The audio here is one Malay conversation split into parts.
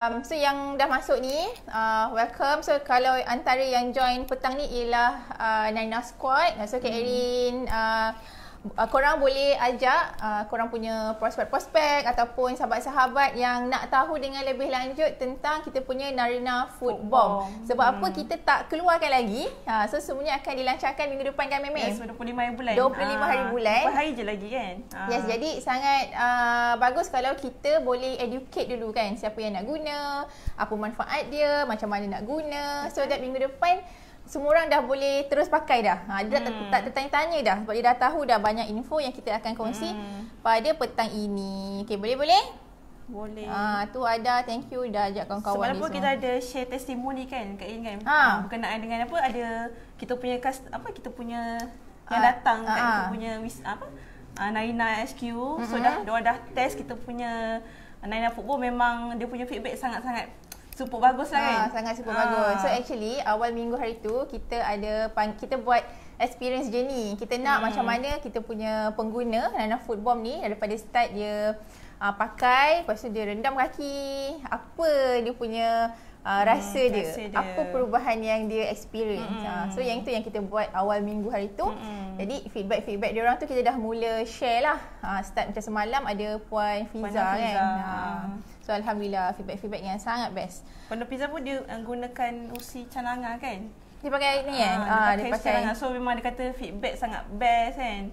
So yang dah masuk ni, welcome. So kalau antara yang join petang ni ialah Naina Squad. So Kak Erin, korang boleh ajak korang punya prospek-prospek ataupun sahabat-sahabat yang nak tahu dengan lebih lanjut tentang kita punya Narina Food Bomb. Sebab apa kita tak keluarkan lagi. So semuanya akan dilancarkan minggu depan kan Meme? Yes, 25 hari bulan. 25 hari bulan. Berapa hari je lagi kan? Yes, jadi sangat bagus kalau kita boleh educate dulu kan siapa yang nak guna, apa manfaat dia, macam mana nak guna. So that minggu depan semua orang dah boleh terus pakai dah. Dia tak tertanya-tanya dah sebab dia dah tahu dah banyak info yang kita akan kongsi pada petang ini. Okey, boleh? Boleh. Tu ada, thank you dah ajak kawan-kawan Semalam ni pun semua. kita ada share testimoni kan Kak In kan. Berkenaan dengan apa, ada kita punya kita punya yang datang kat kita punya Naina HQ. So diorang dah test kita punya Naina Football, memang dia punya feedback sangat-sangat super bagus lah kan. Sangat super bagus. So actually awal minggu hari tu kita buat experience journey. Kita nak macam mana kita punya pengguna Naina Food Bomb ni daripada start dia pakai, lepas tu dia rendam kaki, apa dia punya rasa dia, apa perubahan yang dia experience. So yang itu yang kita buat awal minggu hari tu. Jadi feedback dia orang tu kita dah mula share lah. Start macam semalam ada Puan Fiza kan. So alhamdulillah feedback yang sangat best. Puan Fiza pun dia gunakan usi cananga kan. Dia pakai ni kan. Dia pakai cananga. So memang dia kata feedback sangat best kan.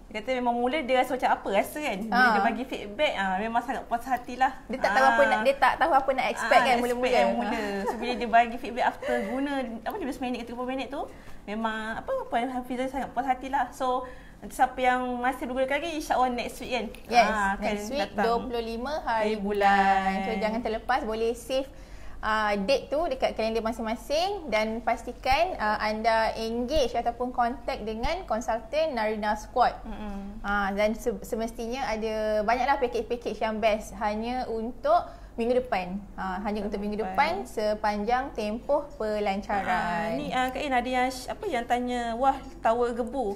Dia kata memang mula dia rasa macam apa rasa kan. Bila dia bagi feedback memang sangat puas hati lah. Dia tak tahu apa nak expect kan mula-mula. So bila dia bagi feedback after guna 15 minit ke 30 minit tu, memang Puan Hafizah sangat puas hati lah. So siapa yang masih berguna lagi, insya-Allah next week kan. Yes, next week datang. 25 hari bulan. So jangan terlepas, boleh save date tu dekat kalender masing-masing dan pastikan anda engage ataupun contact dengan konsultan Narina Squad. Dan semestinya ada banyaklah package-package yang best hanya untuk minggu depan. Untuk minggu depan sepanjang tempoh pelancaran. Ni Kak In ada yang tanya, wah tower gebu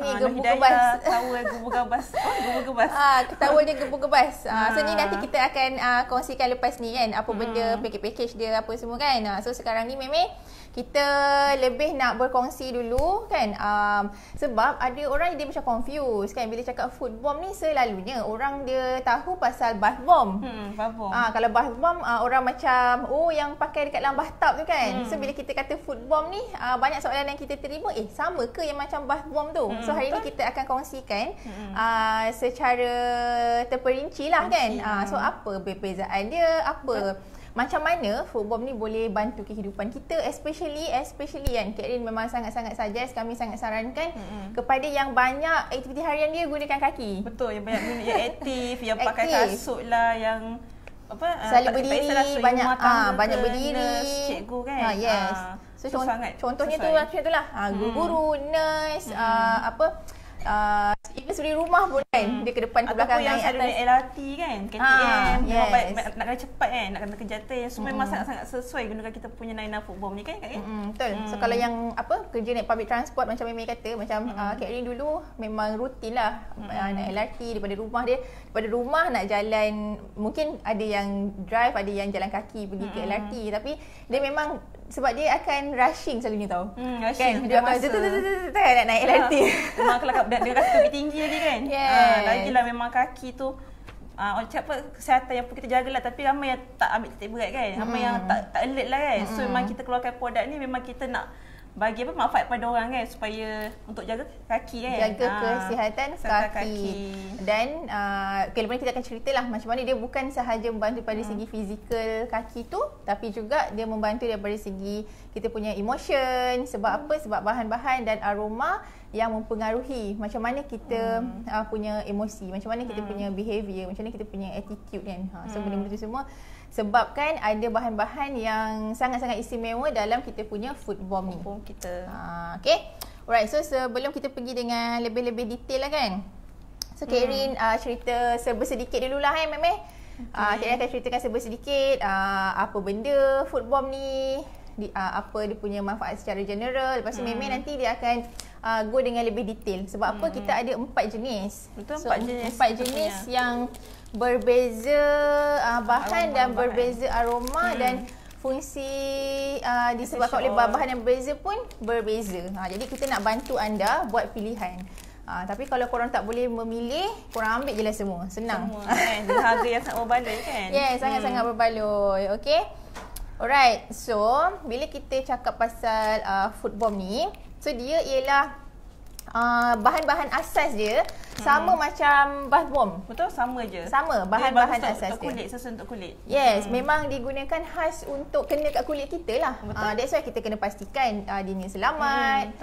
ni gebu gebas. Tower gebu gebas. Gebu gebas. Tower dia gebu gebas. So ni nanti kita akan kongsikan lepas ni kan apa benda package dia apa semua kan. So sekarang ni Meme kita lebih nak berkongsi dulu kan. Sebab ada orang dia macam confused kan bila cakap food bomb ni, selalunya orang dia tahu pasal bath bomb. Kalau bath bomb orang macam yang pakai dekat dalam bathtub tu kan. So bila kita kata food bomb ni banyak soalan yang kita terima, sama ke yang macam bath bomb tu? So hari ni kita akan kongsikan secara terperinci lah kan. So apa perbezaan dia, macam mana food bomb ni boleh bantu kehidupan kita, especially kan Kak Erin memang sangat-sangat suggest, kami sangat sarankan kepada yang banyak aktiviti harian dia gunakan kaki. Betul, yang banyak guna, yang aktif, yang pakai kasut lah, yang selalu berdiri, banyak berdiri, cikgu kan. Yes. So contohnya tu macam itulah. Guru, nurse, even suri rumah pun kan, dia ke depan ke belakang yang naik atas LRT kan, KTM, nak kena cepat kan, nak kena kejatan. So memang sangat-sangat sesuai gunakan kita punya Naina Food Bomb ni kan Kak In? Betul. So kalau yang kerja naik public transport macam Meme kata, macam Kak Erin dulu memang rutin lah naik LRT daripada rumah nak jalan, mungkin ada yang drive, ada yang jalan kaki pergi ke LRT, tapi dia memang sebab dia akan rushing selalunya tau. Rushing kan? Dia nak naik LRT. Memang kalau dia rasa lebih tinggi lagi kan. Lagilah memang kaki tu kesihatan yang pun kita jagalah, tapi ramai yang tak ambil titik berat kan. Ramai yang tak alert lah kan. So memang kita keluarkan produk ni memang kita nak bagi manfaat pada orang kan, supaya untuk jaga kaki kan. Jaga kesihatan kaki. Dan lepas ni kita akan ceritalah macam mana dia bukan sahaja membantu pada segi fizikal kaki tu, tapi juga dia membantu daripada segi kita punya emotion. Sebab apa? Sebab bahan-bahan dan aroma yang mempengaruhi macam mana kita punya emosi, macam mana kita punya behaviour, macam mana kita punya attitude kan. So benda-benda tu semua sebabkan ada bahan-bahan yang sangat-sangat istimewa dalam kita punya food bomb ni. Okay. Alright, so sebelum kita pergi dengan lebih-lebih detail lah kan. So Kak Erin cerita serba sedikit dululah Meme. Kak Erin akan ceritakan serba sedikit apa benda food bomb ni, apa dia punya manfaat secara general. Lepas tu Meme nanti dia akan go dengan lebih detail. Sebab apa? Kita ada 4 jenis. Betul, so, 4 jenis. 4 jenis yang berbeza bahan dan berbeza aroma dan fungsi disebabkan oleh bahan yang berbeza pun berbeza. Jadi kita nak bantu anda buat pilihan. Tapi kalau korang tak boleh memilih, korang ambil je lah semua. Senang. Semua kan. Dengan harga yang sangat berbaloi kan? Yes, sangat-sangat berbaloi. Okay. Alright. So, bila kita cakap pasal food bomb ni, so dia ialah bahan-bahan asas dia sama macam bath bomb. Betul, sama je. Sama, bahan-bahan asas untuk kulit, sesuai untuk kulit. Yes, memang digunakan khas untuk kena kat kulit kita lah. That's why kita kena pastikan dia selamat,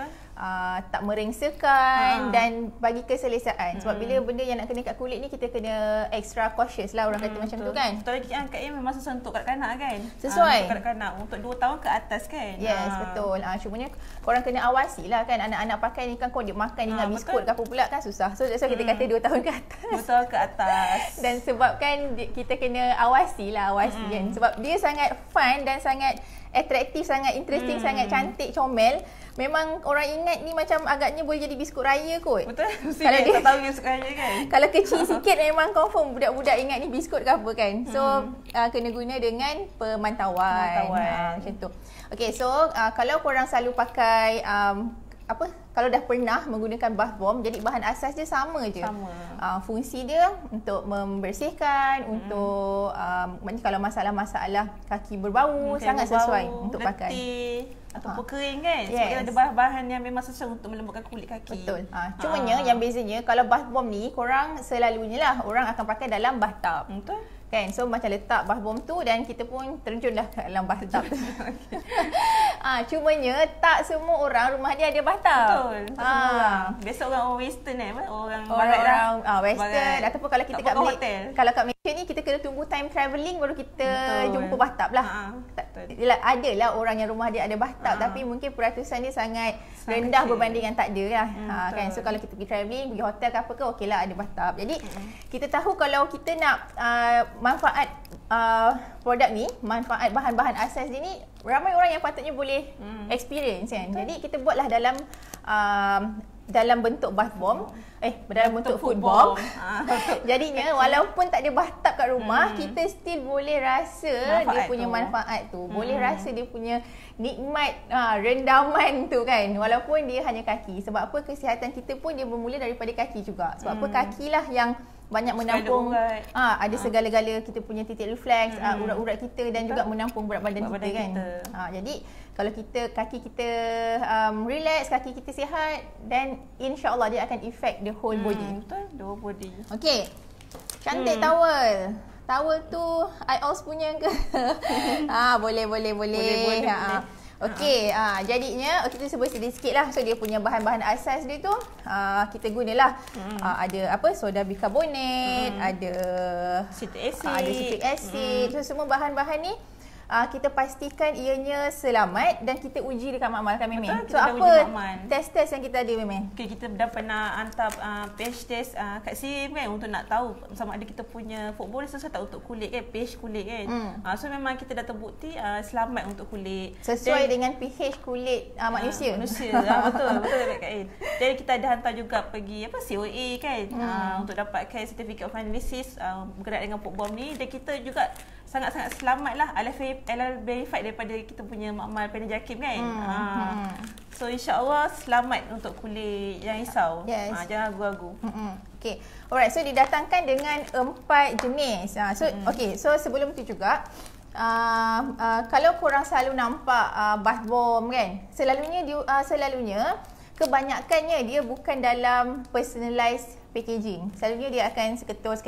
tak merengsakan dan bagi keselesaan. Sebab bila benda yang nak kena kat kulit ni, kita kena extra cautious lah, orang kata macam tu kan. Betul lagi kan, Kak Im memang sesuai untuk kanak-kanak kan. Sesuai. Untuk kanak-kanak, untuk 2 tahun ke atas kan. Yes, betul. Cumanya korang kena awasi lah kan, anak-anak pakai ni kan, kau dia makan dengan biskut ke apa pula kan susah. So that's why kita kata 2 tahun ke atas. Betul, ke atas. Dan sebabkan kita kena awasi kan. Sebab dia sangat fun dan sangat atraktif, sangat interesting, sangat cantik, comel. Memang orang ingat ni macam agaknya boleh jadi biskut raya kot. Betul. Kalau dia tak tahu biskut raya kan. Kalau kecil sikit memang confirm budak-budak ingat ni biskut ke apa kan. So kena guna dengan pemantauan. Macam tu. Okay, so kalau korang selalu pakai kalau dah pernah menggunakan bath bomb, jadi bahan asas dia sama je. Fungsi dia untuk membersihkan, untuk kalau masalah-masalah kaki berbau, sangat sesuai untuk pakai. Ataupun kering kan. Sebab dia ada bahan-bahan yang memang sesuai untuk melembutkan kulit kaki. Betul. Cumanya yang bezanya, kalau bath bomb ni, korang selalunya lah orang akan pakai dalam bathtub. Betul. Kan? So macam letak bath bomb tu dan kita pun terjun dah ke dalam bathtub. Cumanya tak semua orang rumah dia ada bathtub. Betul. Biasa orang western orang barat lah. Western. Ataupun kalau kita kat Malaysia ni, kita kena tunggu time travelling baru kita jumpa bathtub lah. Adalah orang yang rumah dia ada bathtub, tapi mungkin peratusan dia sangat rendah berbanding yang tak ada lah. Kan? So kalau kita pergi travelling, pergi hotel ke apa ke, okey lah ada bathtub. Jadi kita tahu kalau kita nak manfaat produk ni, manfaat bahan-bahan asas dia ni, ramai orang yang patutnya boleh experience kan. Jadi kita buatlah dalam bentuk bath bomb, dalam bentuk food bomb. Jadinya walaupun tak ada bathtub kat rumah, kita still boleh rasa dia punya manfaat tu. Boleh rasa dia punya nikmat rendaman tu kan. Walaupun dia hanya kaki. Sebab apa? Kesihatan kita pun dia bermula daripada kaki juga. Sebab apa? Kakilah yang banyak menampung ada segala-gala kita punya titik refleks, urat-urat kita dan juga menampung berat badan kita kan. Jadi kalau kaki kita relax, kaki kita sihat, dan insya-Allah dia akan affect the whole body. Betul, the whole body. Okey. Cantik towel. Towel tu IOS punya ke? Boleh. Okey, jadinya kita sebut sikit lah. So dia punya bahan-bahan asas dia tu kita gunalah. Ada soda bikarbonat, ada citric acid. So semua bahan-bahan ni kita pastikan ianya selamat dan kita uji dekat makmal kan Meme. So apa test yang kita ada Meme? Okay, kita dah pernah hantar pH test kat SIM kan, untuk nak tahu sama ada kita punya food bomb sesuai tak untuk kulit kan, pH kulit kan. So memang kita dah terbukti selamat untuk kulit. Sesuai dengan pH kulit manusia. Betul Kak Ain. Jadi kita ada hantar juga pergi COA kan, untuk dapatkan certificate of analysis bergerak dengan food bomb ni, dan kita juga sangat-sangat selamat lah, halal verified daripada kita punya makmal Panel Jakim kan. So insya-Allah selamat untuk kulit yang risau. Jangan ragu-ragu. Okay. Alright, so didatangkan dengan 4 jenis. So sebelum tu juga kalau korang selalu nampak bath bomb kan, selalunya kebanyakannya dia bukan dalam personalized packaging. Selalunya dia akan seketul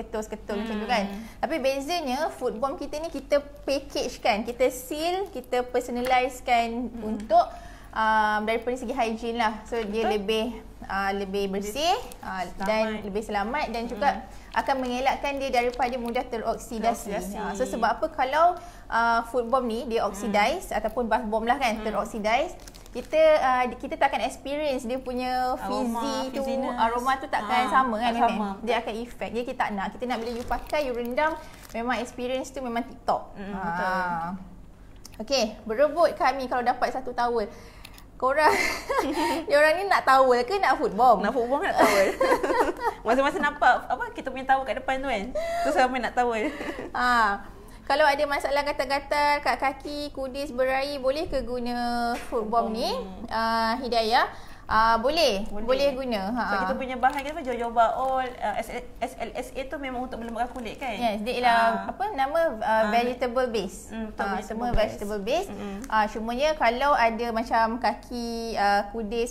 macam tu kan. Tapi bezanya food bomb kita ni kita package kan, kita seal, kita personalize kan untuk daripada segi hygiene lah. So dia lebih bersih dan lebih selamat, dan juga akan mengelakkan dia daripada mudah teroksidasi. So sebab apa? Kalau food bomb ni dia oxidize ataupun bath bomb lah kan, teroksidize, kita tak akan experience dia punya aroma tu takkan sama kan. Dia akan effect. Jadi kita nak bila you pakai, you rendam, memang experience tu memang TikTok. Betul. Okey, berebut kami kalau dapat satu towel. Korang diorang ni nak towel ke nak foot bomb? Nak foot bomb nak towel. Masa-masa nampak apa kita punya towel kat depan tu kan. Terus ramai nak towel. Kalau ada masalah gatal-gatal kat kaki, kudis, berair, boleh ke guna foot bomb ni? Hidayah, boleh guna. So kita punya bahan kita jojoba oil, SLSA tu memang untuk melembabkan kulit kan? Yes, dia ialah apa nama vegetable base. Semua vegetable base. Cumanya kalau ada macam kaki, kudis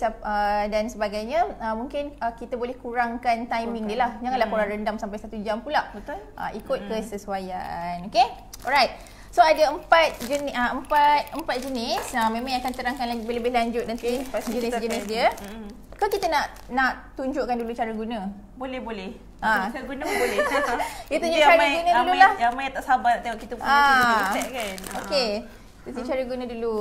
dan sebagainya, mungkin kita boleh kurangkan timing dia lah. Janganlah korang rendam sampai 1 jam pula. Betul. Ikut kesesuaian. Okay? Alright. So ada 4 jenis. Memang akan terangkan lagi lebih lanjut nanti jenis-jenis dia. Kau kita nak tunjukkan dulu cara guna? Boleh. Cara guna pun boleh. Kita tunjuk cara guna dulu lah. Yang mai tak sabar nak tengok kita punya resep kan. Okey. Kita cara guna dulu.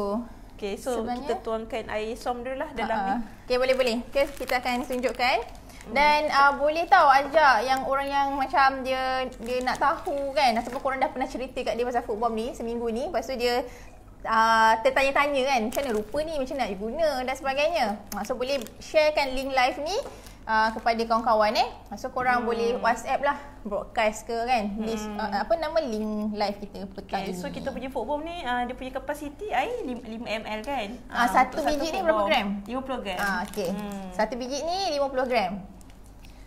Okey, so kita tuangkan air som dulu lah dalam ni. Okey, boleh. Okay, kita akan tunjukkan. Dan boleh tahu ajak yang orang yang macam dia nak tahu kan, ataupun korang dah pernah cerita kat dia pasal foot bomb ni seminggu ni, lepas tu dia tertanya-tanya kan, macam mana rupa ni, macam nak guna dan sebagainya. So boleh sharekan link live ni kepada kawan-kawan So korang boleh WhatsApp lah, broadcast ke kan, apa nama link live kita petang ini. So kita punya foot bomb ni dia punya kapasiti air 5 ml kan. Satu biji ni berapa gram? 50 gram. Okey. Satu biji ni 50 gram.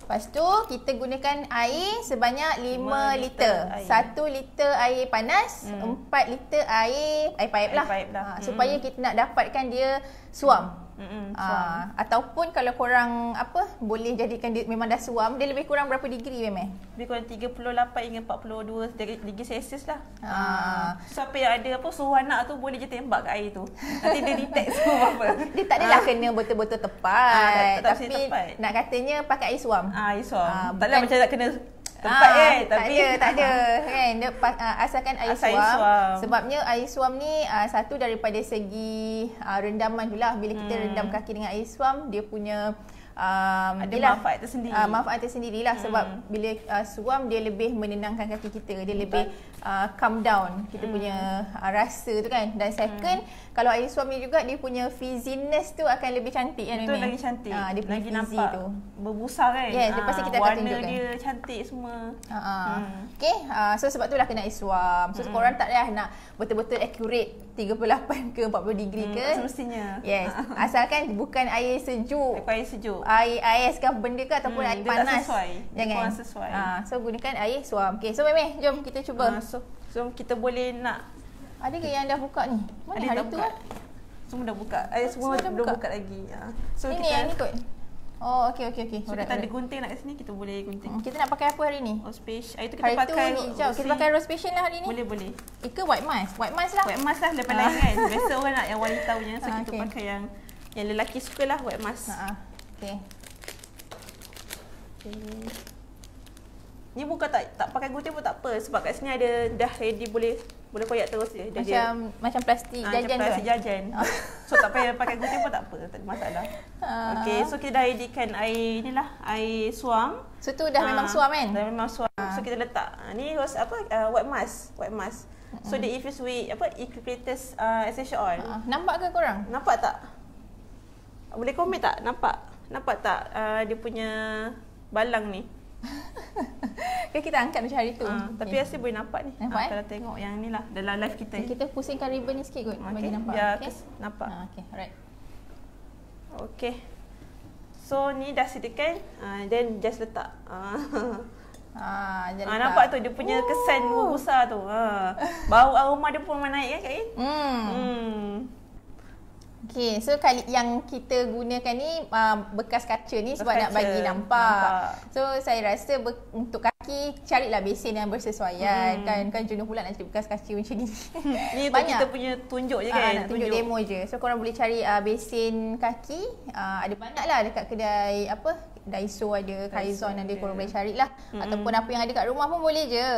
Lepas tu kita gunakan air sebanyak 5 liter. 1 liter air panas, 4 liter air paip lah. Supaya kita nak dapatkan dia suam. Ataupun kalau korang boleh jadikan dia memang dah suam, dia lebih kurang berapa degree memang? Lebih kurang 38 hingga 42 degree Celsius lah. Siapa yang ada suhu anak tu boleh je tembak kat air tu. Nanti dia detect semua apa. Dia tak adalah kena betul-betul tepat. Tak tapi tepat. Nak katanya pakai air suam. Air suam. Taklah macam nak kena tempat tapi tak ada kan. Dia asalkan air suam. Sebabnya air suam ni satu daripada segi rendaman tu lah. Bila kita rendam kaki dengan air suam, dia punya ada manfaat tersendiri. Manfaat tersendiri lah sebab bila suam dia lebih menenangkan kaki kita. Dia lebih calm down kita punya rasa tu kan. Dan second, kalau air suam ni juga dia punya fizziness tu akan lebih cantik kan. Betul, lagi cantik. Dia punya lagi nampak tu berbusar kan. Yes, lepas kita akan warna tunjukkan. Warna dia cantik semua. Okay, so sebab tu lah kena air suam. So korang tak payah nak betul-betul accurate 38 ke 40 degree ke. Semestinya. Yes, asalkan bukan air sejuk. Air sejuk. Air ais ke benda ke ataupun air dia panas. Tak sesuai. Jangan. Kurang sesuai. So gunakan air suam. Okay, so Memeh, jom kita cuba. So kita boleh nak. Ada ke yang dah buka ni? Mana ada hari tu? Semua dah buka. Semua belum buka lagi. So ini kita yang ni kot. Oh, okey. So kita ada gunting nak kat sini, kita boleh gunting. Kita nak pakai apa hari ni? Rose passion. Itu kita hari pakai kita pakai rose passion lah hari ni. Boleh. Ke white mask? White mask lah. White mask lah lepas lain kan. Biasa orang nak yang wanita punya. So kita pakai yang lelaki suka lah white mask. Okey. Ni bukan tak pakai gunting pun tak apa sebab kat sini ada dah ready boleh koyak terus je. Macam plastik jajan tu. Plastik jajan. So tak payah pakai gunting pun tak apa, tak ada masalah. Okey, so kita dah readykan air inilah, air suam. So tu dah memang suam kan? Dah memang suam. So kita letak ni white mask. So dia infused with eucalyptus essential oil. Nampak ke korang? Nampak tak? Boleh komen tak? Nampak tak dia punya balang ni? Kan kita angkat macam hari tu. Tapi rasa boleh nampak ni. Kalau tengok yang ni lah dalam live kita. Kita pusingkan ribbon ni sikit kot bagi nampak. Ya, nampak. Okey, alright. Okey. So ni dah sediakan, then just letak. Nampak tu dia punya kesan besar tu. Bau aroma dia pun naik kan Kak In? Okay, so kali yang kita gunakan ni bekas kaca ni sebab nak bagi nampak. So saya rasa untuk kaki carilah besen yang bersesuaian kan jenuh pula nak cari bekas kaca macam ni. Ni banyak kita punya tunjuk je kan. Nak tunjuk demo je. So korang boleh cari besen kaki, ada banyak lah dekat kedai Daiso ada, Kaizon ada, korang boleh carilah. Ataupun apa yang ada kat rumah pun boleh je.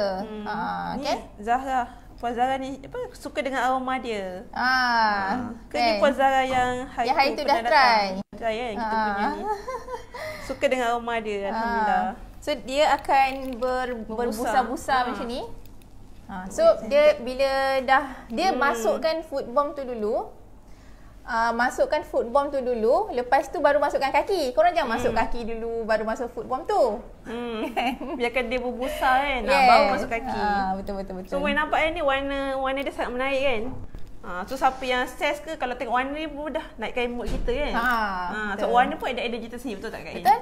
Ni Zahra. Puan Zara ni suka dengan aroma dia. Ni Puan Zara yang hari tu dah try. Try kan kita punya ni. Suka dengan aroma dia, alhamdulillah. So dia akan berbusa-busa macam ni. So dia bila dah dia masukkan foot bomb tu dulu. masukkan foot bomb tu dulu, lepas tu baru masukkan kaki. Korang jangan masuk kaki dulu baru masuk foot bomb tu. Biarkan dia berbusa kan. Baru masuk kaki. Betul. So nampak ni warna dia sangat menarik kan. So siapa yang stres ke kalau tengok warna ni pun dah naikkan mood kita kan. So warna pun ada energy tersendiri, betul tak Kak In? Betul.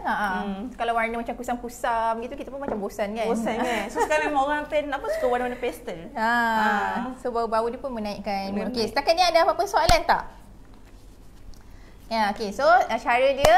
Kalau warna macam kusam-kusam gitu, kita pun macam bosan kan. So sekarang memang orang trend suka warna-warna pastel. So bau-bau dia pun menaikkan mood. Okey, setakat ni ada apa-apa soalan tak? Ya, okey. So, cara dia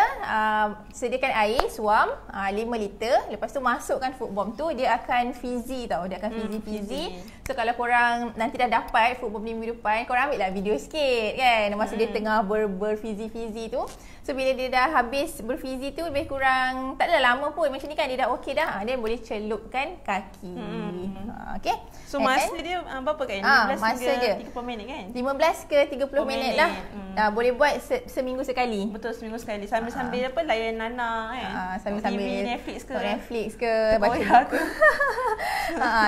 sediakan air, suam 5 liter. Lepas tu masukkan foot bomb tu, dia akan fizzy tau. Dia akan fizzy. So, kalau korang nanti dah dapat foot bomb ni minggu depan, korang ambil lah video sikit kan. Masa dia tengah berfizzy-fizzy tu. So, bila dia dah habis berfizzy tu, lebih kurang, tak adalah lama pun. Macam ni kan, dia dah okey dah. Dia boleh celupkan kaki. Okey. So, masa dia berapa kan? 15 hingga 30 minit kan? 15 ke 30 minit lah. Boleh buat seminggu sekali. Betul, seminggu sekali. Sambil-sambil layan Nana kan. Sambil-sambil TV, Netflix ke baca buku.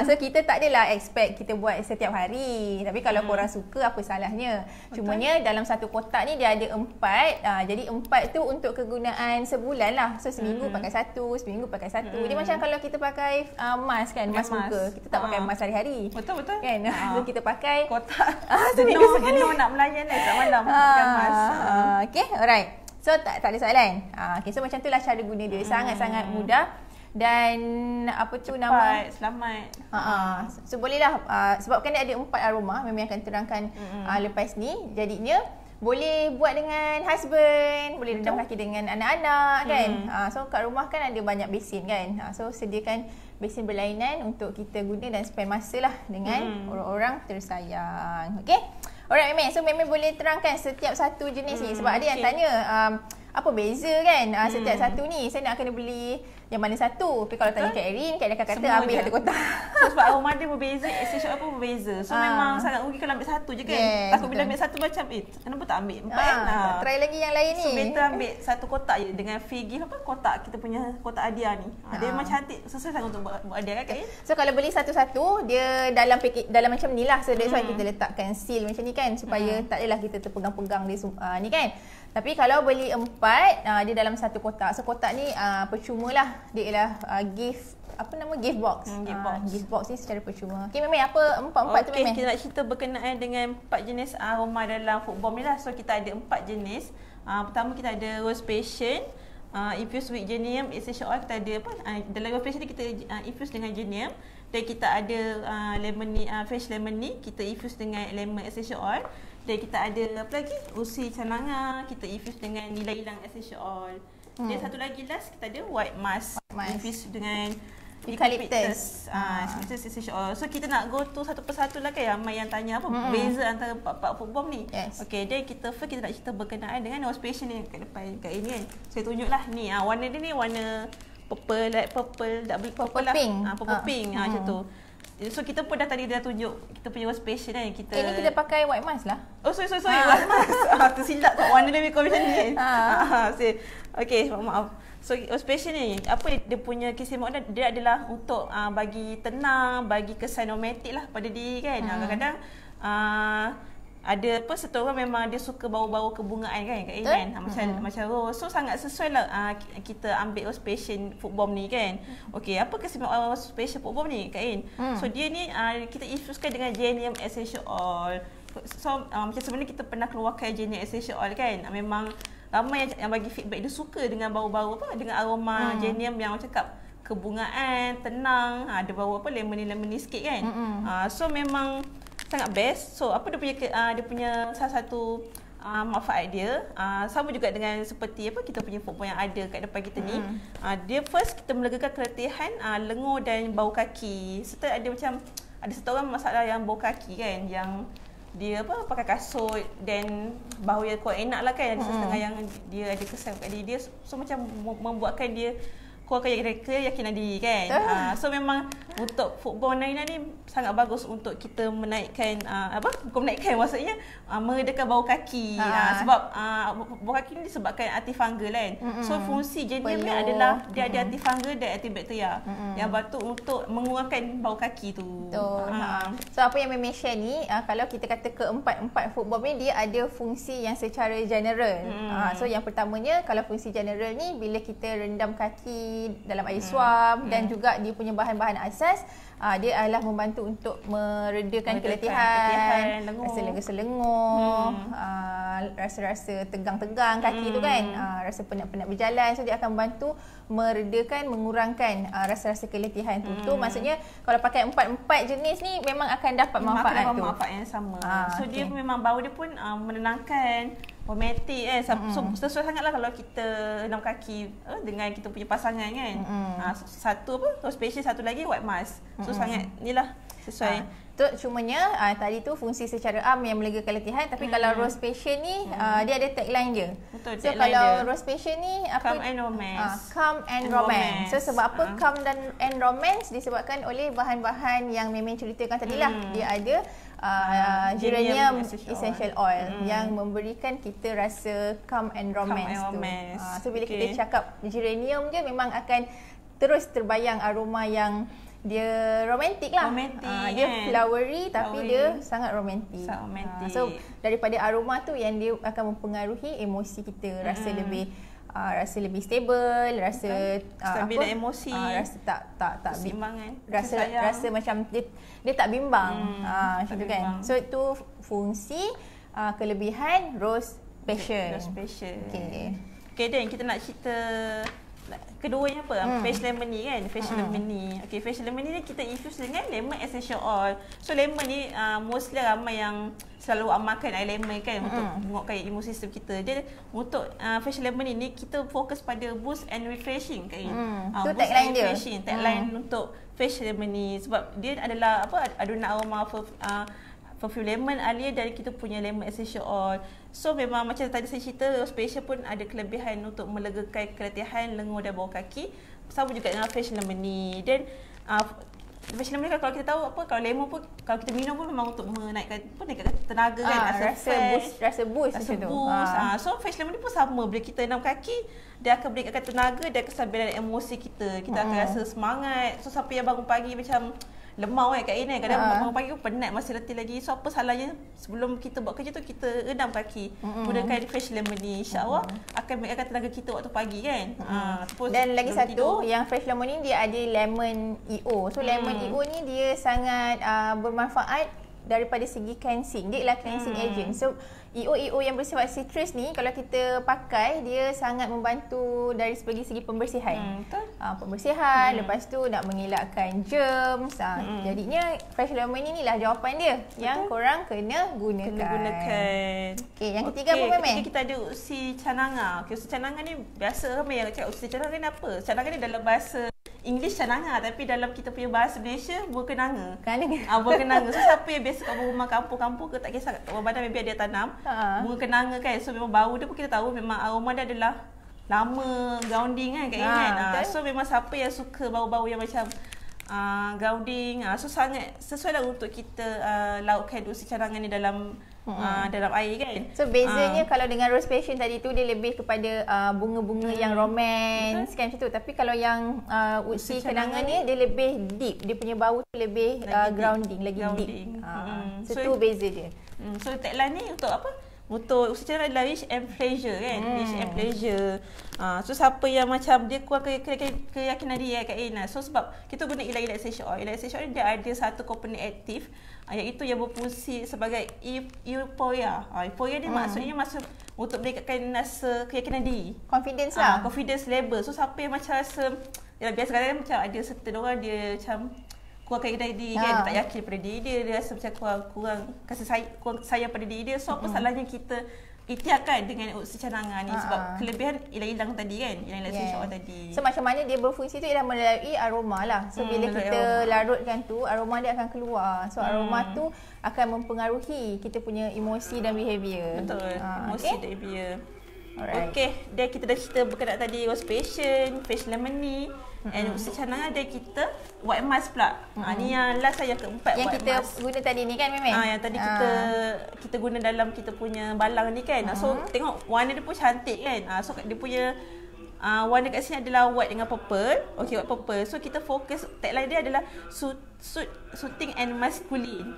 So kita tak adalah expect kita buat setiap hari. Tapi kalau korang suka, apa salahnya? Cumanya dalam satu kotak ni dia ada 4. Jadi 4 tu untuk kegunaan sebulan lah. So seminggu pakai satu, seminggu pakai satu. Dia macam kalau kita pakai mask kan, mask muka. Kita tak pakai mask hari-hari. Betul. Kan? So kita pakai kotak. Jenuh nak melayan tak malam pakai mask. Okay, alright. So tak ada soalan. Okay, so macam itulah cara guna dia. Sangat-sangat mudah dan apa tu cepat, nama? Selamat. So bolehlah sebabkan dia ada 4 aroma, memang akan terangkan lepas ni. Jadinya boleh buat dengan husband, boleh rendam kaki dengan anak-anak kan. So kat rumah kan ada banyak besin kan. So sediakan besin berlainan untuk kita guna dan spend masa lah dengan orang-orang tersayang. Okay. Alright Meme, so Meme boleh terangkan setiap satu jenis ni sebab ada yang tanya apa beza kan setiap satu ni, saya nak kena beli yang mana satu. Tapi kalau tanya Kak Erin, Kak Eka kata semua ambil satu kotak. So sebab aroma dia berbeza, essential oil pun berbeza. So memang sangat rugi kalau ambil satu je kan. Takut bila ambil satu macam kenapa tak ambil 4 kan. Try lagi yang lain ni. So better ambil satu kotak je dengan free gift kotak kita punya kotak hadiah ni. Dia memang cantik, sesuai sangat untuk buat hadiah kan Kak Erin. So kalau beli satu-satu, dia dalam macam ni lah. So that's why kita letakkan seal macam ni kan, supaya tak adalah kita terpegang-pegang dia ni kan. Tapi kalau beli 4, dia dalam satu kotak. So kotak ni percuma lah. Dia ialah gift, apa nama, gift box. Gift box ni secara percuma. Okay Meme, apa 4 tu Meme? Kita nak cerita berkenaan dengan 4 jenis aroma dalam foot bomb ni lah. So kita ada 4 jenis. Pertama kita ada rose passion, infused with geranium essential oil. Kita ada dalam rose passion ni kita infuse dengan geranium. Dan kita ada fresh lemon ni kita infuse dengan lemon essential oil. Dan kita ada apa lagi? Usi cananga, kita infuse dengan nilai ilang essential oil. Dan satu lagi last kita ada white musk. Infuse dengan eucalyptus essential oil. So kita nak go to satu persatu lah kan. Ramai yang tanya apa beza antara 4 foot bomb ni. Okay, dan kita nak cerita berkenaan dengan rose passion ni kat depan kat ini kan. Saya tunjuklah ni warna dia ni warna purple, light purple, purple pink. Purple pink macam tu. So kita pun tadi dah tunjuk kita punya rose passion kan. Kita ni kita pakai white mask lah. Oh sorry white mask. Tersilap tak warna dia lebih macam ni kan. Okay, maaf. So rose passion ni apa dia punya keistimewaan dia adalah untuk bagi tenang, bagi kesan romantik lah pada diri kan. Kadang-kadang ada satu orang memang dia suka bau-bau kebungaan kan Kak Iman, macam rose. So sangat sesuai lah kita ambil rose passion foot bomb ni kan. Okey, apa keistimewaan rose passion foot bomb ni Kak In? So dia ni kita infusekan dengan geranium essential oil. So macam sebenarnya kita pernah keluarkan geranium essential oil kan. Memang ramai yang bagi feedback dia suka dengan bau-bau dengan aroma geranium yang cakap kebungaan, tenang, ada bau lemon sikit kan. So memang sangat best. So apa dia punya salah satu manfaat dia sama juga dengan seperti kita punya foot bomb yang ada kat depan kita ni. Dia first kita melegakan keletihan, lengur dan bau kaki. Serta ada macam ada satu orang masalah yang bau kaki kan, yang dia pakai kasut dan bau yang kurang enak lah kan. Ada setengah yang dia ada kesan kat diri dia. So macam membuatkan dia kuatkan keyakinan diri kan. So memang untuk football Naina ni sangat bagus untuk kita menaikkan bukan menaikkan, maksudnya meredakan bau kaki. Sebab bau kaki ni disebabkan antifungal kan. So fungsi genium ni adalah dia ada antifungal dan antibakteria yang bantu untuk mengurangkan bau kaki tu. So apa yang Meme share ni, kalau kita kata keempat football ni dia ada fungsi yang secara general. So yang pertamanya, kalau fungsi general ni bila kita rendam kaki dalam air suam dan juga dia punya bahan-bahan asas, dia adalah membantu untuk meredakan keletihan, rasa lengur-lengur, rasa-rasa tegang-tegang kaki tu kan, rasa penat-penat berjalan. So dia akan bantu meredakan, mengurangkan rasa-rasa keletihan tu. Tu maksudnya kalau pakai empat jenis ni memang akan dapat manfaat tu. Manfaat yang sama. So dia memang bau dia pun menenangkan, romantik kan. So sesuai sangatlah kalau kita rendam kaki dengan kita punya pasangan kan. Satu rose passion, satu lagi white mask. So sangat inilah sesuai. Cumanya tadi tu fungsi secara am yang melegakan keletihan, tapi kalau rose passion ni dia ada tagline dia. Betul, so kalau rose passion ni calm and romance. Calm and romance. So sebab apa calm and romance? Disebabkan oleh bahan-bahan yang Meme ceritakan tadi lah. Dia ada geranium essential oil yang memberikan kita rasa calm and romance tu. So bila kita cakap geranium je, memang akan terus terbayang aroma yang dia romantik lah. Dia flowery tapi dia sangat romantik. So daripada aroma tu yang dia akan mempengaruhi emosi kita, rasa lebih stable, rasa stabil emosi, rasa tak keseimbangan, rasa macam dia tak bimbang, macam tu kan. So itu fungsi kelebihan rose passion. Okay, Dan kita nak cerita keduanya apa? Fresh lemon ni kan. Fresh lemon ni. Okay, fresh lemon ni kita infuse dengan lemon essential oil. So lemon ni mostly ramai yang selalu amalkan air lemon kan untuk menguatkan imun sistem kita. Jadi untuk fresh lemon ni kita fokus pada boost and refreshing kan. Tu tagline dia. Tagline untuk fresh lemon ni sebab dia adalah adunan aroma perfume lemon alia dari kita punya lemon essential oil. So memang macam tadi saya cerita, rose passion pun ada kelebihan untuk melegakan keletihan, lengur dan bau kaki. Sama juga dengan fresh lemon ni. Dan fresh lemon ni kalau kita tahu kalau lemon pun kalau kita minum pun memang untuk menaikkan tenaga kan, rasa boost. So fresh lemon ni pun sama, bila kita rendam kaki dia akan meningkatkan tenaga dan kestabilan emosi kita. Kita akan rasa semangat. So siapa yang bangun pagi macam lemau kan Kak Ain, kadang bangun pagi pun penat, masih letih lagi. So apa salahnya sebelum kita buat kerja tu kita rendam kaki gunakan fresh lemon ni, insya-Allah akan meningkatkan tenaga kita waktu pagi kan. Dan lagi satu yang fresh lemon ni dia ada lemon EO. So lemon EO ni dia sangat bermanfaat daripada segi cleansing. Dia ialah cleansing agent. So EO yang bersifat citrus ni kalau kita pakai dia sangat membantu dari segi pembersihan. Pembersihan, lepas tu nak mengelakkan germs. Jadinya fresh lemon ni lah jawapan dia yang korang kena gunakan. Okey, yang ketiga apa Meme? Kita ada usi cananga. Usi cananga ni biasa ramai yang cakap usi cananga ni apa? Cananga ni dalam bahasa English cananga, tapi dalam kita punya bahasa Malaysia buah kenanga. Buah kenanga. So siapa yang biasa kat rumah kampung-kampung ke tak kisah kat bawah badan maybe ada tanam bunga kenanga kan. So memang bau dia pun kita tahu memang aroma dia adalah lama grounding kan Kak Ain kan. So memang siapa yang suka bau-bau yang macam grounding, so sangat sesuai lah untuk kita lautkan usi cadangan ni dalam air kan. So bezanya kalau dengan rose passion tadi tu dia lebih kepada bunga-bunga yang romance kan macam tu. Tapi kalau yang usi kenangan ni dia lebih deep. Dia punya bau tu lebih grounding, lagi deep. So tu beza dia. So tagline ni untuk apa? Untuk usi canang adalah rich and pleasure kan. Rich and pleasure. So siapa yang macam dia kurang keyakinan diri Kak Ain. So sebab kita guna ilahi essential oil. Ilahi essential oil dia ada satu komponen aktif iaitu yang berfungsi sebagai euphoria. Euphoria ni maksudnya untuk meningkatkan rasa keyakinan diri. Confidence lah. Confidence level. So siapa yang macam rasa biasa kadang macam ada certain orang dia macam kurang keyakinan diri kan, dia tak yakin pada diri dia rasa macam kurang sayang pada diri dia. So apa salahnya kita ikhtiarkan dengan usi canangan ni sebab kelebihan hilang tadi kan, hilang essential oil tadi. So macam mana dia berfungsi tu ialah melalui aroma lah. So bila kita larutkan tu aroma dia akan keluar. So aroma tu akan mempengaruhi kita punya emosi dan behaviour. Betul. Emosi dan behaviour. Okay, dan kita dah cerita berkenaan tadi rose passion, facial lemony, and secara ada kita white mask pula. Ni yang last yang keempat, yang white kita mask. Guna tadi ni kan Meme? Yang tadi kita guna dalam kita punya balang ni kan. So tengok warna dia pun cantik kan. So dia punya warna kat sini adalah white dengan purple. Okay, white purple. So kita fokus, tagline dia adalah suiting and masculine.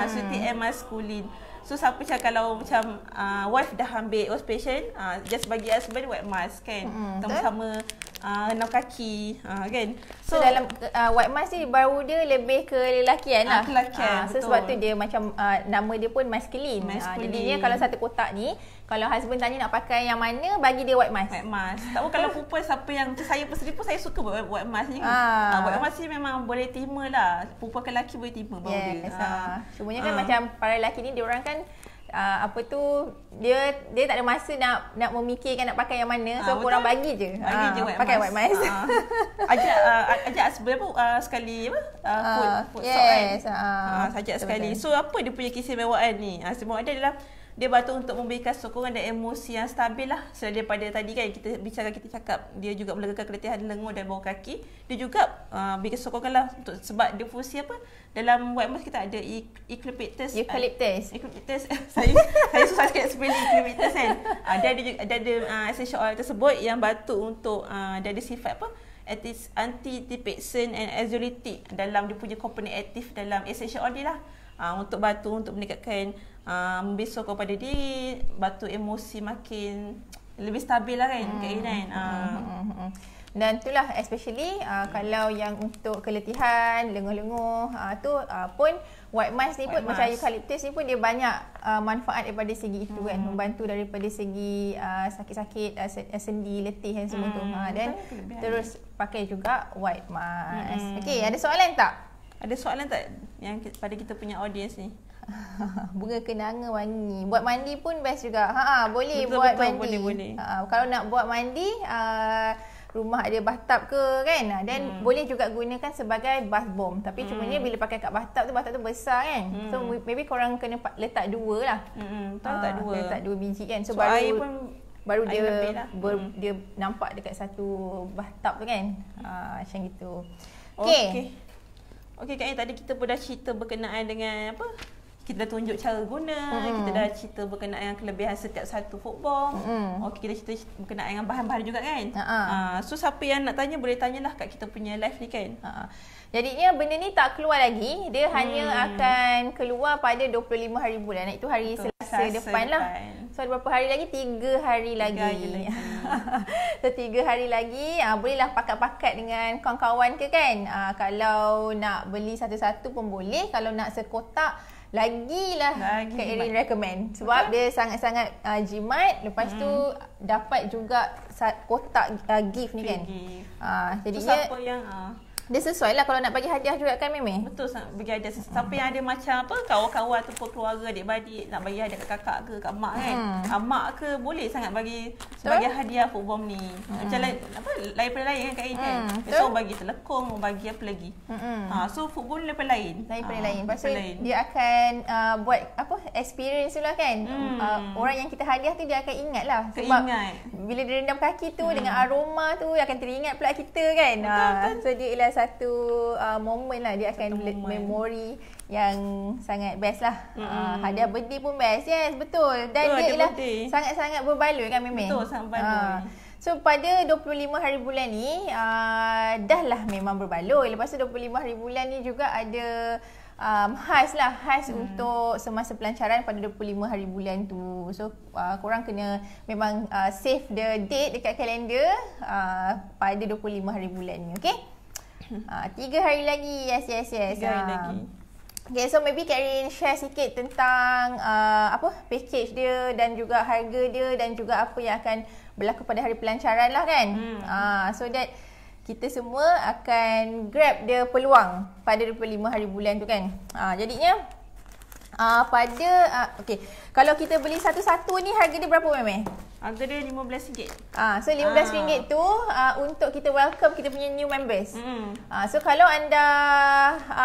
Suiting and masculine. So siapa cakap kalau macam wife dah ambil rose passion, just bagi husband white mask kan. Sama-sama renam kaki kan. So dalam white mask ni baru dia lebih ke lelakian lah. Lelakian, so sebab tu dia macam nama dia pun masculine. Jadinya kalau satu kotak ni, kalau husband tanya nak pakai yang mana, bagi dia white mask. White mask. Tak tahu kalau perempuan siapa yang macam saya sendiri pun saya suka white mask ni. White mask ni memang boleh terima lah. Perempuan ke lelaki boleh terima bau dia. Cumanya kan macam para lelaki ni, diorang kan dia tak ada masa nak memikirkan nak pakai yang mana. So korang bagi je. Pakai white mask. Ajak sekali food kan. Ajak sekali. So apa dia punya keistimewaan ni? Keistimewaan dia adalah dia bantu untuk memberikan sokongan dan emosi yang stabil lah. Selain daripada tadi kan kita cakap dia juga melegakan keletihan lengan dan bawah kaki. Dia juga berikan sokongan lah untuk, sebab dia fungsi apa? Dalam white mask kita ada eucalyptus. Saya susah sikit spelling eucalyptus kan. Dia ada essential oil tersebut yang bantu untuk dia ada sifat apa? Anti-depressant and anxiolytic dalam dia punya komponen aktif dalam essential oil dia lah. Untuk bantu untuk meningkatkan memberi sokong pada diri, bantu emosi makin lebih stabil lah kan keinginan. Dan itulah especially kalau yang untuk keletihan, lenguh-lenguh tu pun white mask ni pun macam eucalyptus ni pun dia banyak manfaat daripada segi itu kan, membantu daripada segi sakit-sakit sendi, letih dan semua tu. Dan terus pakai juga white mask. Okey, ada soalan tak? Ada soalan tak yang pada kita punya audience ni? Bunga kenanga wangi. Buat mandi pun best juga. Boleh betul, buat betul, mandi. Boleh. Kalau nak buat mandi, rumah ada bathtub ke kan, dan boleh juga gunakan sebagai bath bomb. Tapi cumanya bila pakai kat bathtub tu besar kan. So maybe korang kena letak dua lah. Letak dua biji kan. So baru dia nampak dekat satu bathtub tu kan. Macam gitu. Okey Kak, tadi kita pun dah cerita berkenaan dengan apa? Kita dah tunjuk cara guna, kita dah cerita berkenaan dengan kelebihan setiap satu food bomb. Okey, kita cerita berkenaan dengan bahan-bahan juga kan. So siapa yang nak tanya boleh tanyalah kat kita punya live ni kan. Jadinya benda ni tak keluar lagi. Dia hanya akan keluar pada 25 hari bulan. Itu hari Selasa depan lah. So berapa hari lagi? 3 hari lagi. So 3 hari lagi bolehlah pakat-pakat dengan kawan-kawan ke kan. Kalau nak beli satu-satu pun boleh. Kalau nak sekotak lagilah Kak Erin recommend. Sebab dia sangat-sangat jimat. Lepas tu dapat juga kotak gift ni kan. Jadinya siapa yang dia sesuai lah kalau nak bagi hadiah juga kan Meme? Betul, bagi hadiah. Siapa yang ada macam apa, kawan-kawan ataupun keluarga, adik-beradik nak bagi hadiah kat kakak ke, kat mak kan. Mak ke boleh sangat bagi sebagai hadiah food bomb ni. Macam lain daripada lain kan Kak Ain kan. So bagi telekong, bagi apa lagi. So food bomb daripada lain. Daripada lain. Lepas tu dia akan buat apa, experience tu lah kan. Orang yang kita hadiah tu dia akan ingat lah. Sebab bila dia rendam kaki tu dengan aroma tu, akan teringat pula kita kan. So dia ialah satu moment lah. Dia akan memori yang sangat best lah. Hadiah birthday pun best. Yes, betul. Dan dia ialah sangat-sangat berbaloi kan Meme? Betul, sangat berbaloi. So pada 25 hari bulan ni dah lah memang berbaloi. Lepas tu 25 hari bulan ni juga ada khas untuk semasa pelancaran pada 25 hari bulan tu. So korang kena memang save the date dekat kalender pada 25 hari bulan ni. Okay? 3 hari lagi. Yes. 3 hari lagi. Okay, so maybe Kak Erin share sikit tentang package dia dan juga harga dia dan juga apa yang akan berlaku pada hari pelancaran lah kan. So that kita semua akan grab dia peluang pada 25 hari bulan tu kan. Jadinya kalau kita beli satu-satu ni harga dia berapa Meme? Harga dia RM15. So RM15 tu untuk kita welcome kita punya new members. So kalau anda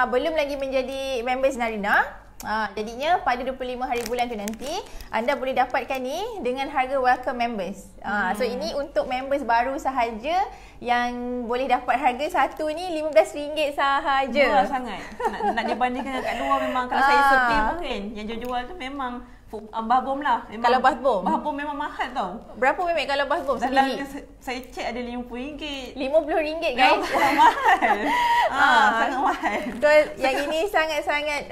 belum lagi menjadi members Narina, Jadinya pada 25 hari bulan tu nanti anda boleh dapatkan ni dengan harga welcome members. So ini untuk members baru sahaja yang boleh dapat harga satu ni RM15 sahaja. Murah sangat. Nak dibandingkan dengan kat luar memang kalau saya sepi pun kan yang jual-jual tu memang bath bomb lah. Memang, kalau bath bomb? Bath bomb memang mahal tau. Berapa Memek kalau bath bomb sebiji? Saya cek ada RM50. RM50 guys. Mahal. Sangat mahal. So yang ini sangat-sangat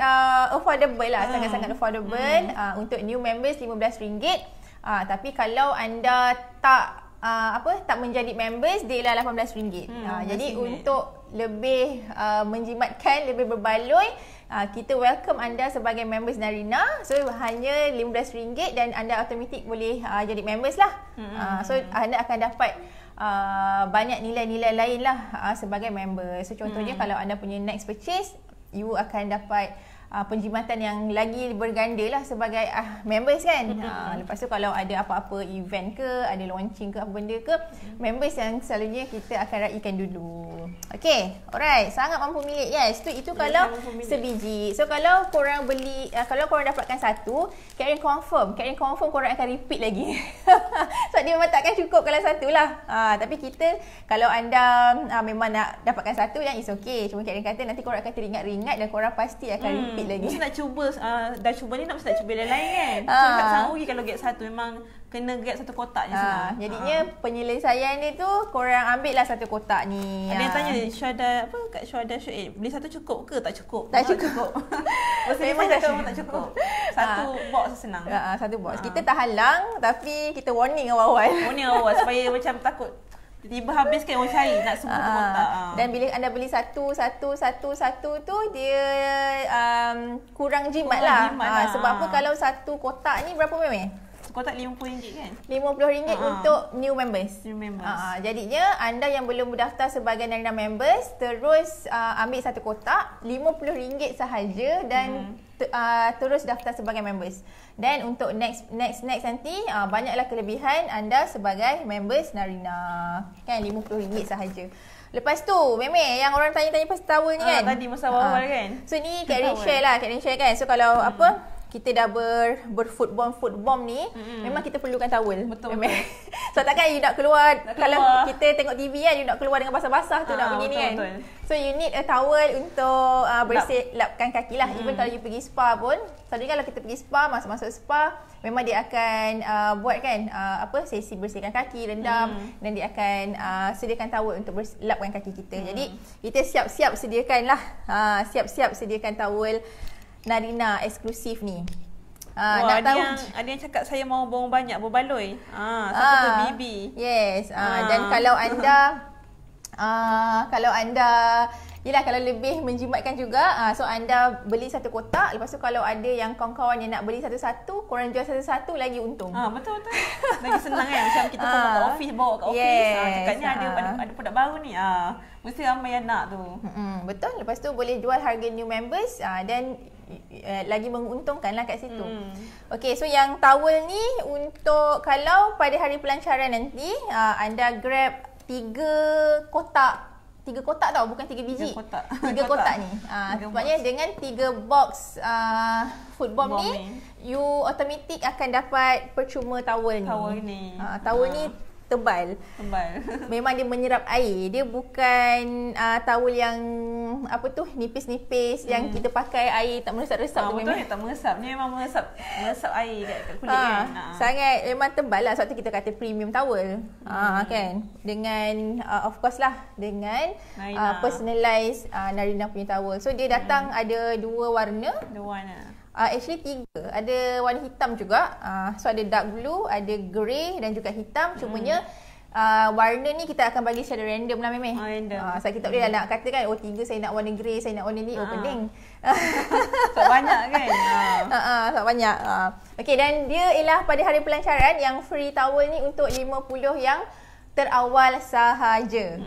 affordable lah. Sangat-sangat affordable. Untuk new members RM15. Tapi kalau anda tak menjadi members, dia ialah RM18. Jadi untuk lebih menjimatkan, lebih berbaloi, kita welcome anda sebagai members Narina. So hanya RM15 dan anda automatik boleh jadi members lah. So anda akan dapat banyak nilai-nilai lain lah sebagai member. So contohnya kalau anda punya next purchase, you akan dapat penjimatan yang lagi berganda lah sebagai members kan. Lepas tu kalau ada apa-apa event ke, ada launching ke apa benda ke, members yang selalunya kita akan raikan dulu. Okay, alright, sangat mampu milik. Yes, itu kalau sebiji. So kalau korang beli, kalau korang dapatkan satu, Karen confirm korang akan repeat lagi. So dia memang takkan cukup kalau satu lah. Tapi kita, kalau anda memang nak dapatkan satu, dan it's okay. Cuma Karen kata nanti korang akan teringat-ringat dan korang pasti akan repeat lagi. Mesti nak cuba, dah cuba ni nak cuba yang lain kan. So tak sanggup kalau get satu, memang kena get satu kotak je senang. Jadinya penyelesaian dia tu, korang ambil lah satu kotak ni. Ada yang tanya Syuhada, kat Syuhada Syuib, beli satu cukup ke? Tak cukup. Tak cukup. Memang tak cukup. Satu box senang. Satu box. Kita tak halang, tapi kita warning awal-awal. Supaya macam takut tiba habis kan orang cari nak semua kotak. Dan bila anda beli satu tu, dia kurang jimat lah. Sebab apa, kalau satu kotak ni berapa Meme? Kotak RM50 kan? RM50 untuk new members. Jadinya anda yang belum berdaftar sebagai Narina members, terus ambil satu kotak RM50 sahaja dan terus daftar sebagai members. Dan untuk next nanti banyaklah kelebihan anda sebagai members Narina. Kan RM50 sahaja. Lepas tu, Meme, yang orang tanya-tanya pasal towel ni kan? Tadi masa awal kan? So ni Kak Rin share kan? So kalau kita dah berfootball ni, memang kita perlukan towel. Betul. So takkan you nak keluar, kalau kita tengok TV kan, you nak keluar dengan basah-basah tu nak begini kan. So you need a towel untuk lapkan kaki lah. Even kalau you pergi spa pun, selalunya kalau kita pergi spa, masuk spa, memang dia akan buat kan sesi bersihkan kaki, rendam, dan dia akan sediakan towel untuk lapkan kaki kita. Jadi kita siap-siap sediakan towel Narina eksklusif ni. Nak tahu, ada yang cakap saya mau bawang banyak berbaloi. Siapa tu Bibi? Yes. Dan kalau anda yelah, kalau lebih menjimatkan juga, so anda beli satu kotak. Lepas tu kalau ada yang kawan-kawan yang nak beli satu-satu, korang jual satu-satu, lagi untung. Betul. Lagi senang kan. Macam kita bawa kat office. Cakapnya ada produk baru ni. Mesti ramai yang nak tu. Betul. Lepas tu boleh jual harga new members dan lagi menguntungkan lah kat situ. Okay, so yang towel ni untuk kalau pada hari pelancaran nanti anda grab 3 kotak tau, bukan 3 biji. 3 kotak ni. Sebabnya dengan 3 box food bomb ni, you automatik akan dapat percuma towel ni. Towel ni tebal. Memang dia menyerap air. Dia bukan towel yang nipis-nipis yang kita pakai air tak meresap-resap tu. Betul, tak meresap. Dia memang meresap air kat kulit kan. Sangat memang tebal lah, sebab tu kita kata premium towel. Kan. Dengan of course lah dengan personalized Narina punya towel. So dia datang ada 2 warna. Actually 3. Ada warna hitam juga. So ada dark blue, ada grey dan juga hitam. Cumanya warna ni kita akan bagi secara random lah Meme. So kita tak boleh nak kata kan, 3 saya nak warna grey, saya nak warna ni. Pening. Sebab banyak kan. Sebab banyak. Okay, dan dia ialah pada hari pelancaran yang free towel ni untuk 50 yang terawal sahaja.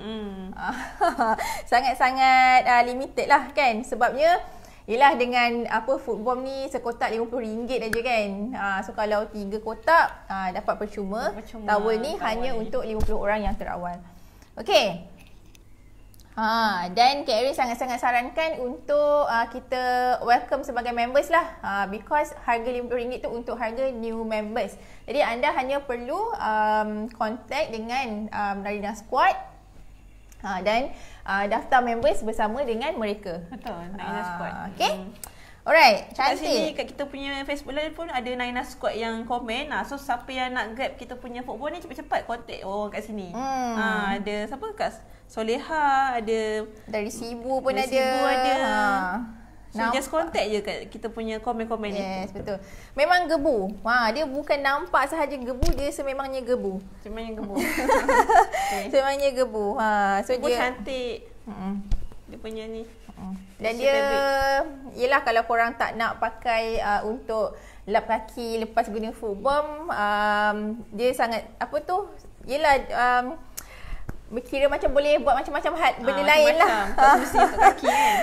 Sangat-sangat limited lah kan. Sebabnya yelah dengan food bomb ni sekotak RM50 aja kan. So kalau 3 kotak dapat percuma. Towel ni hanya untuk 50 orang yang terawal. Okey. Dan Kak Erin sangat-sangat sarankan untuk kita welcome sebagai members lah, because harga RM50 tu untuk harga new members. Jadi anda hanya perlu contact dengan Narina Squad dan daftar members bersama dengan mereka. Betul, Narina Squad. Okay. Alright, cantik. Kat sini kat kita punya Facebook Live pun ada Narina Squad yang komen. So siapa yang nak grab kita punya football ni cepat-cepat contact orang kat sini. Ada siapa kat Soleha, ada dari Sibu pun dari ada. Sibu ada. So just contact je kat kita punya komen-komen ni. Yes, betul. Memang gebu. Dia bukan nampak sahaja gebu, dia sememangnya gebu. Sememangnya gebu. Sememangnya gebu. So gebu dia cantik. Dia punya ni. Dan dia yelah, kalau korang tak nak pakai untuk lap kaki lepas guna foot bomb, dia sangat yelah, berkira macam boleh buat macam-macam benda lain lah. Tak mesti untuk kaki kan.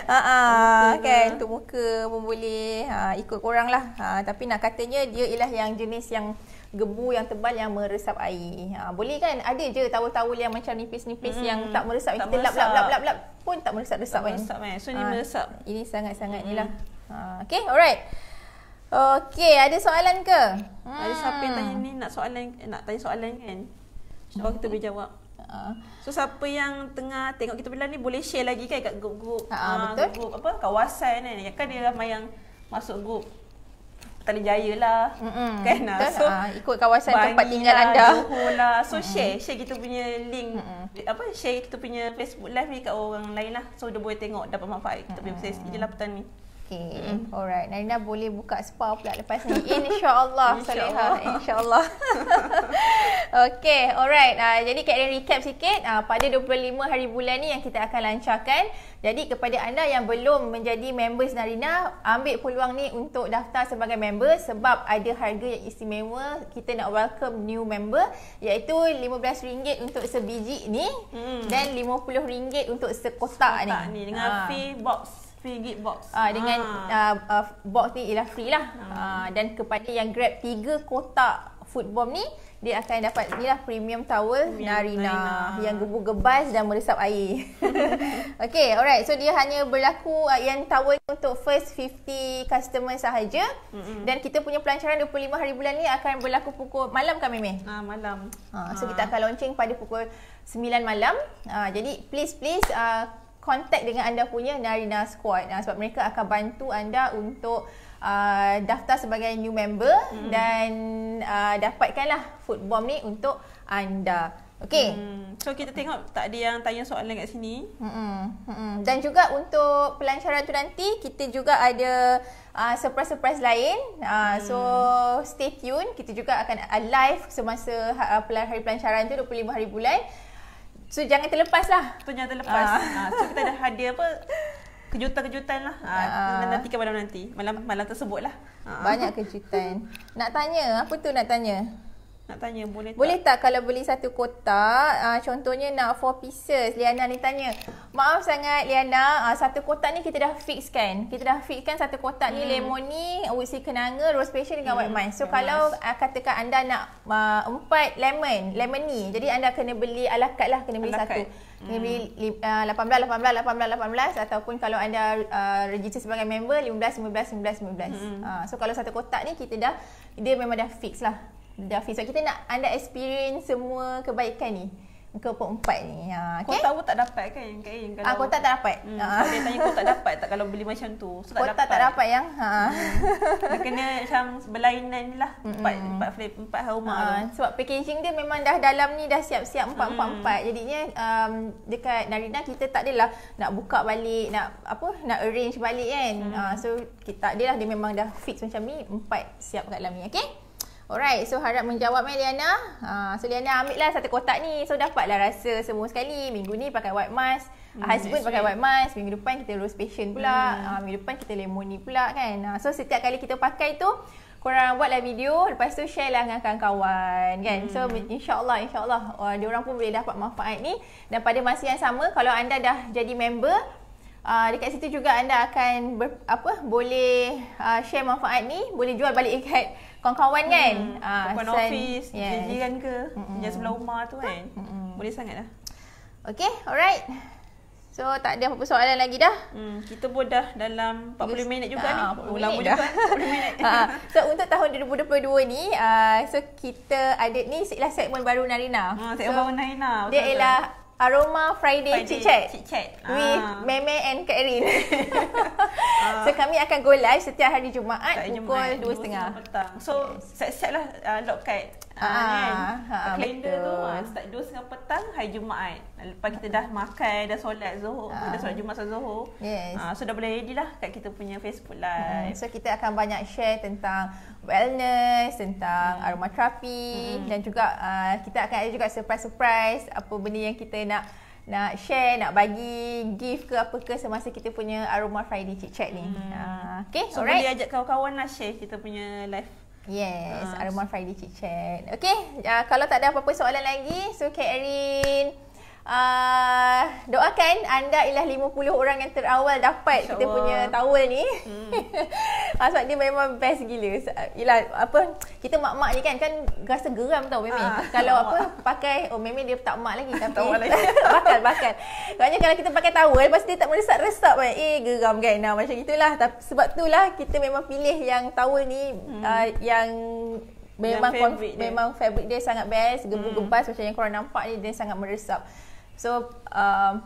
Kan untuk muka pun boleh, ikut korang lah. Tapi nak katanya dia ialah yang jenis yang gebu yang tebal yang meresap air. Boleh kan? Ada je towel-towel yang macam nipis-nipis yang tak meresap. Tak kita lap pun tak meresap-resap kan. So ni meresap. Ini sangat-sangat ni lah. Okay, alright. Okay, ada soalan ke? Ada siapa yang tanya ni nak tanya soalan kan? InsyaAllah kita boleh jawab. So siapa yang tengah tengok kita bila ni boleh share lagi kan kat grup-grup grup kawasan kan. Kan dia ramai yang masuk grup Petaling Jaya lah. Kan? So ikut kawasan tempat tinggal anda. Johor lah. So share kita punya link, share kita punya Facebook Live ni kat orang lain lah. So dia boleh tengok, dapat manfaat kita punya sesi je lah petang ni. Okay, alright. Narina boleh buka spa pula lepas ni. InsyaAllah. Salihah. InsyaAllah. Okay, alright. Jadi Kak Erin recap sikit. Pada 25 hari bulan ni yang kita akan lancarkan. Jadi kepada anda yang belum menjadi members Narina, ambil peluang ni untuk daftar sebagai member sebab ada harga yang istimewa. Kita nak welcome new member, iaitu RM15 untuk sebiji ni dan RM50 untuk sekotak ni. Dengan free box. Free gift box. Dengan box ni ialah free lah. Dan kepada yang grab 3 kotak food bomb ni, dia akan dapat ni lah premium towel Narina yang gebu-gebas dan meresap air. Okay, alright. So dia hanya berlaku yang towel untuk first 50 customer sahaja. Dan kita punya pelancaran 25 hari bulan ni akan berlaku pukul malam kan Meme? Malam. So kita akan launching pada pukul 9 malam. Jadi please contact dengan anda punya Narina Squad sebab mereka akan bantu anda untuk daftar sebagai new member dan dapatkanlah food bomb ni untuk anda. Okay. So kita tengok tak ada yang tanya soalan kat sini. Dan juga untuk pelancaran tu nanti kita juga ada surprise-surprise lain. So stay tune. Kita juga akan live semasa hari pelancaran tu 25 hari bulan. So jangan terlepas lah. Jangan terlepas. So kita ada hadiah kejutan-kejutan lah. Nantikan malam nanti. Malam tersebut lah. Banyak kejutan. Nak tanya, apa tu nak tanya? Nak tanya boleh tak kalau beli satu kotak, contohnya nak 4 pieces. Liana ni tanya, maaf sangat Liana, satu kotak ni kita dah fix kan. Kita dah fix kan satu kotak ni lemon ni, usi kenanga, rose passion dengan white mice. So kalau katakan anda nak 4 lemon ni, jadi anda kena beli ala carte lah, kena beli satu. Kena beli 18 ataupun kalau anda register sebagai member 15. So kalau satu kotak ni dia memang dah fix lah. Dah fix. So kita nak anda experience semua kebaikan ni. Keempat ni. Okay? Kotak pun tak dapat kan Kak In? Kotak tak dapat. Dia tanya kotak dapat tak kalau beli macam tu. So kotak tak dapat yang dia kena macam berlainan ni lah. Empat aroma sebab packaging dia memang dah dalam ni dah siap-siap 4. Jadinya dekat Narina kita tak adalah nak buka balik, nak arrange balik kan. So kita tak adalah, dia memang dah fix macam ni, 4 siap kat dalam ni. Okay? Alright, so harap menjawab Liana. So Liana ambil lah satu kotak ni. So dapatlah rasa semua sekali. Minggu ni pakai white mask, husband pakai white mask, minggu depan kita rose passion pula, minggu depan kita lemon ni pula kan. So setiap kali kita pakai tu, korang buatlah video, lepas tu share lah dengan kawan-kawan kan. So insyaAllah diorang pun boleh dapat manfaat ni. Dan pada masa yang sama, kalau anda dah jadi member, dekat situ juga anda akan boleh share manfaat ni, boleh jual balik dekat kawan-kawan kan. Kawan office, jiran ke, yang sebelah rumah tu kan. Boleh sangat lah. Okay, alright. So tak ada apa-apa soalan lagi dah. Kita pun dah dalam 40 minit juga ni. Lama juga 40 minit. So untuk tahun 2022 ni, so kita ada ni ialah segmen baru Narina. Segmen baru Narina. Dia ialah Aroma Friday Chit Chat with Meme and Kak Erin. So kami akan go live setiap hari Jumaat pukul 2.30 petang. So siap-siap lah lock card kalender tu start 2.30 petang hari Jumaat. Lepas kita dah makan, dah solat Zuhur, dah solat Jumaat, solat Zuhur. So dah boleh ready lah kat kita punya Facebook Live. So kita akan banyak share tentang wellness, tentang aromaterapi dan juga kita akan ada juga surprise-surprise apa benda yang kita nak share, nak bagi gift ke apa ke semasa kita punya Aroma Friday Chit Chat ni. Okay, so alright. boleh ajak kawan-kawan lah share kita punya live. Yes, Aroma Friday Chit Chat. Okay, kalau tak ada apa-apa soalan lagi, so Kak Erin doakan anda ialah 50 orang yang terawal dapat kita punya towel ni. Sebab dia memang best gila. Yalah apa, kita mak-mak ni kan rasa geram tau Meme. Kalau pakai Meme dia tak mak lagi tapi bakal. Soalnya kalau kita pakai towel pasti dia tak meresap-resap kan. Geram kan. Macam itulah. Sebab itulah kita memang pilih yang towel ni yang memang fabric dia sangat best, gebu-gebas macam yang korang nampak ni, dia sangat meresap. So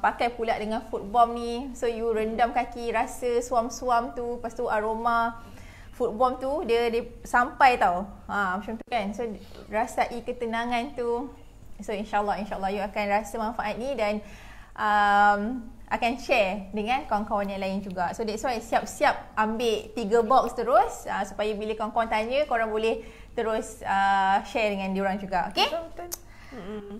pakai pula dengan foot balm ni. So you rendam kaki, rasa suam-suam tu, lepas tu aroma foot balm tu dia sampai tau. Macam tu kan. So rasai ketenangan tu. So insyaAllah you akan rasa manfaat ni dan akan share dengan kawan-kawan yang lain juga. So that's why siap-siap ambil 3 box terus supaya bila kawan-kawan tanya korang boleh terus share dengan diorang juga. Okay?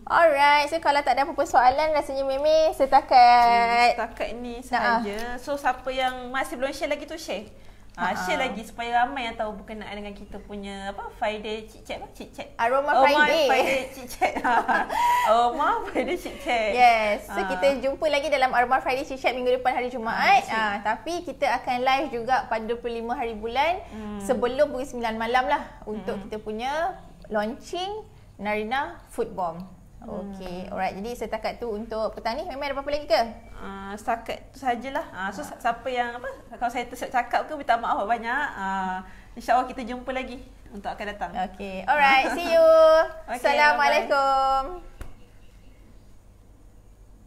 Alright, so kalau tak ada apa-apa soalan rasanya Meme setakat ni sahaja. So siapa yang masih belum share lagi tu share. Share lagi supaya ramai yang tahu berkenaan dengan kita punya Friday Chit Chat. Aroma Friday Chit Chat. Aroma Friday Chit Chat. Yes. So kita jumpa lagi dalam Aroma Friday Chit Chat minggu depan hari Jumaat. Tapi kita akan live juga pada 25 hari bulan sebelum pukul 9 malam lah untuk kita punya launching Narina Foot Balm. Okay, alright. Jadi setakat tu untuk petang ni. Memang ada apa-apa lagi ke? Setakat tu sajalah. So siapa yang kalau saya tersilap cakap ke, minta maaf banyak. InsyaAllah kita jumpa lagi untuk akan datang. Okay, alright. See you. Assalamualaikum.